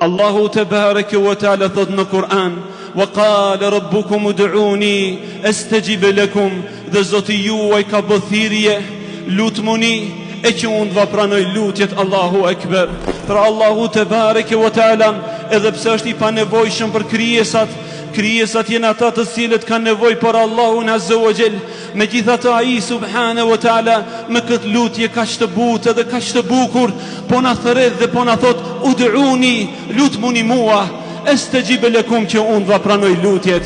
Allahu te bareke wa taala thot në Kur'an: "Wa qala rabbukum ud'uni astajib lakum", dhe Zoti juaj ka bë thirrje, lutmuni e që unë va pranoj lutjet. Allahu Ekber. Pra Allahu te bareke wa taala, edhe pse është i panevojshëm për krijesat janë ata të cilët kanë nevojë për Allahun Azza wa Jall. Megjithatë ai subhanahu wa taala me këtë lutje kaq të butë dhe kaq të bukur po na thret dhe po na thot: "Ud'uni", lutmuni mua, astajib lakum, që unë va pranoj lutjet.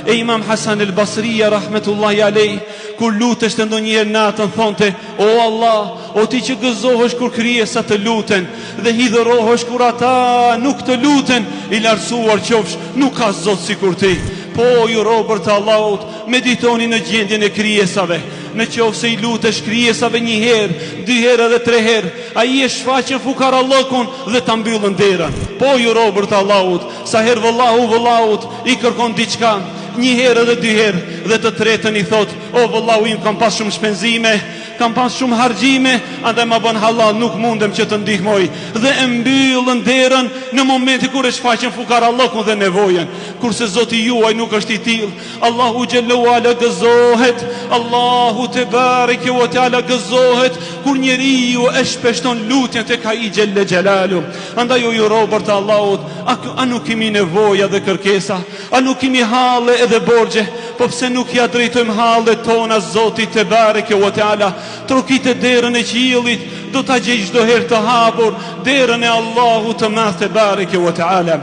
E Imam Hasan al-Basri rahmetullahi alayh, kur lutesh të ndonjëherë natën, thonte: "O Allah, o ti që gëzohesh kur krijesat të luten dhe hidhërohesh kur ata nuk të luten, i lartësuar qofsh, nuk ka Zot sikur ti." Po ju robër të Allahut, meditoni në gjendjen e krijesave. Në qoftë se i lutesh krijesave një herë, dy herë dhe tre herë, ai e shfaqen fukarallëkun dhe ta mbyllën derën. Po ju robër të Allahut, sa herë vëllahu i kërkon diçka, një herë dhe dy herë, dhe të tretën i thot: "O vëllahu im, kam pas shumë shpenzime, kam pas shumë harxime, andaj ma bën halal, nuk mundem që të ndihmoj." Dhe e mbyllën derën në momentin kur e shfaqen fukarallëkun dhe nevojën. Kurse Zoti juaj nuk është i tillë. Allahu xhallahu ala gëzohet, Allahu te bareke wa taala gëzohet kur njeriu e shpeshton lutjen tek ai xhelle xhelalu. Andaj ju robër të Allahut, a nuk kemi nevoja dhe kërkesa, a nuk kemi halle edhe borxhe, po pse nuk ja drejtojmë hallet tona Zotit te bareke wa taala? Trokite derën e qiellit, do ta gjej çdo herë të hapur derën e Allahut të madh te bareke wa taala.